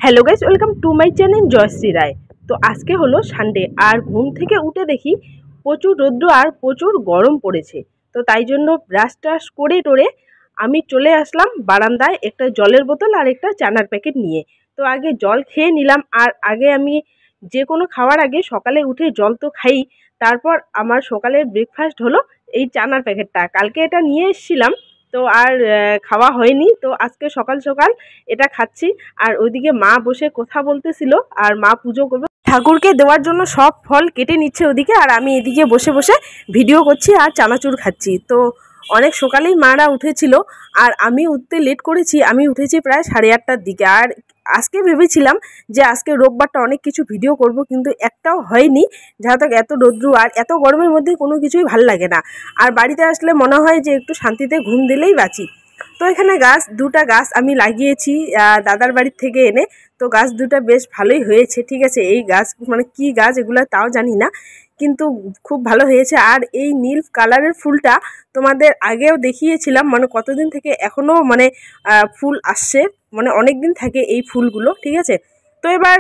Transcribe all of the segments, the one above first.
Hello guys, welcome to my channel Jayashree Roy. তো আজকে হলো সানডে, আর ঘুম থেকে উঠে দেখি প্রচুর রৌদ্র আর প্রচুর গরম পড়েছে। তো তাই জন্য ব্রাশ টাশ করে টোরে আমি চলে আসলাম বারান্দায় একটা জলের বোতল আর একটা চানার প্যাকেট নিয়ে। তো আগে জল খেয়ে নিলাম, আর আগে আমি যে কোনো খাওয়ার আগে সকালে উঠে জল তো খাই। তারপর আমার সকালের ব্রেকফাস্ট হলো এই চানার প্যাকেটটা। কালকে এটা নিয়ে এসেছিলাম, তো আর খাওয়া হয়নি, তো আজকে সকাল সকাল এটা খাচ্ছি। আর ওইদিকে মা বসে কথা বলতেছিল, আর মা পুজো করবে, ঠাকুরকে দেওয়ার জন্য সব ফল কেটে নিচ্ছে ওদিকে, আর আমি এদিকে বসে বসে ভিডিও করছি আর চানাচুর খাচ্ছি। তো অনেক সকালেই মারা উঠেছিল, আর আমি উঠতে লেট করেছি। আমি উঠেছি প্রায় 8:30টার দিকে। আর আজকে ভেবেছিলাম যে আজকে রোববারটা অনেক কিছু ভিডিও করব, কিন্তু একটাও হয়নি। যাহা তক এত রৌদ্র আর এত গরমের মধ্যে কোনো কিছুই ভাল লাগে না। আর বাড়িতে আসলে মনে হয় যে একটু শান্তিতে ঘুম দিলেই বাঁচি। তো এখানে দুটা গাছ আমি লাগিয়েছি দাদার বাড়ির থেকে এনে। তো গাছ দুটা বেশ ভালোই হয়েছে, ঠিক আছে। এই গাছ মানে কি গাছ এগুলো তাও জানি না, কিন্তু খুব ভালো হয়েছে। আর এই নীল কালারের ফুলটা তোমাদের আগেও দেখিয়েছিলাম, মানে কতদিন থেকে এখনও মানে ফুল আসছে, মানে অনেক দিন থাকে এই ফুলগুলো, ঠিক আছে। তো এবার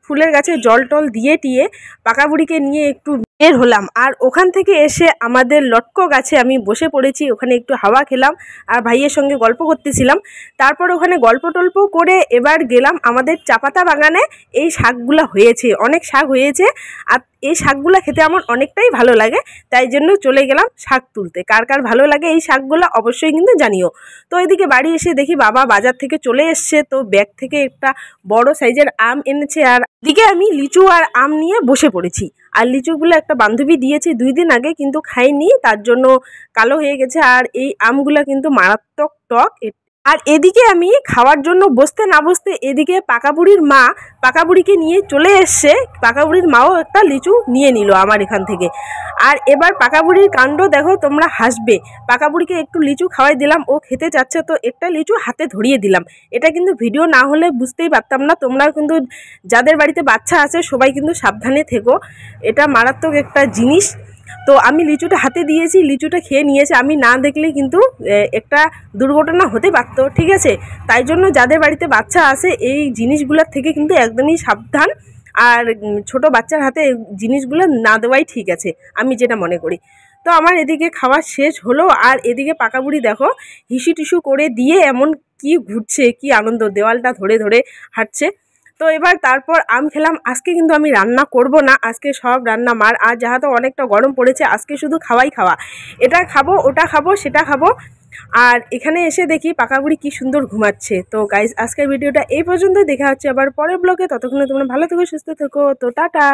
ফুলের গাছে জল টল দিয়ে টিয়ে পাকা বুড়িকে নিয়ে একটু বের হলাম। আর ওখান থেকে এসে আমাদের লটকো গাছে আমি বসে পড়েছি, ওখানে একটু হাওয়া খেলাম আর ভাইয়ের সঙ্গে গল্প করতেছিলাম। তারপর ওখানে গল্প টল্প করে এবার গেলাম আমাদের চাপাতা বাগানে। এই শাকগুলো হয়েছে, অনেক শাক হয়েছে, আর এই শাকগুলো খেতে আমার অনেকটাই ভালো লাগে। তাই জন্য চলে গেলাম শাক তুলতে। কার কার ভালো লাগে এই শাকগুলো অবশ্যই কিন্তু জানিও। তো এদিকে বাড়ি এসে দেখি বাবা বাজার থেকে চলে এসছে, তো ব্যাগ থেকে একটা বড় সাইজের আম এনেছে। আর এদিকে আমি লিচু আর আম নিয়ে বসে পড়েছি। আর লিচুগুলো একটা বান্ধবী দিয়েছে 2 দিন আগে, কিন্তু খাইনি, তার জন্য কালো হয়ে গেছে। আর এই আমগুলো কিন্তু মারাত্মক টক। আর এদিকে আমি খাওয়ার জন্য বসতে না বসতে এদিকে পাকা বুড়ির মা পাকা বুড়িকে নিয়ে চলে এসছে। পাকা বুড়ির মাও একটা লিচু নিয়ে নিল আমার এখান থেকে। আর এবার পাকা বুড়ির কাণ্ড দেখো, তোমরা হাসবে। পাকা বুড়িকে একটু লিচু খাওয়াই দিলাম, ও খেতে চাচ্ছে, তো একটা লিচু হাতে ধরিয়ে দিলাম। এটা কিন্তু ভিডিও না হলে বুঝতেই পারতাম না। তোমরা কিন্তু যাদের বাড়িতে বাচ্চা আছে সবাই কিন্তু সাবধানে থেকো, এটা মারাত্মক একটা জিনিস। তো আমি লিচুটা হাতে দিয়েছি, লিচুটা খেয়ে নিয়েছে। আমি না দেখলে কিন্তু একটা দুর্ঘটনা হতে পারতো, ঠিক আছে। তাই জন্য যাদের বাড়িতে বাচ্চা আছে এই জিনিসগুলোর থেকে কিন্তু একদমই সাবধান। আর ছোট বাচ্চার হাতে জিনিসগুলো না দেওয়াই ঠিক আছে, আমি যেটা মনে করি। তো আমার এদিকে খাওয়া শেষ হলো, আর এদিকে পাকা বুড়ি দেখো হিসু টিসু করে দিয়ে এমন কি ঘুরছে, কি আনন্দ, দেওয়ালটা ধরে ধরে হাঁটছে। তো এবার তারপর আম খেলাম। আজকে কিন্তু আমি রান্না করব না, আজকে সব রান্না মার। আর যাহাতে অনেকটা গরম পড়েছে, আজকে শুধু খাওয়াই খাওয়া, এটা খাবো ওটা খাবো সেটা খাবো। আর এখানে এসে দেখি পাকা বুড়ি কি সুন্দর ঘুমাচ্ছে। তো গাইস, আজকের ভিডিওটা এই পর্যন্ত। দেখা হচ্ছে আবার পরের ব্লগে। ততক্ষণে তোমরা ভালো থেকো, সুস্থ থেকো। তো টাটা।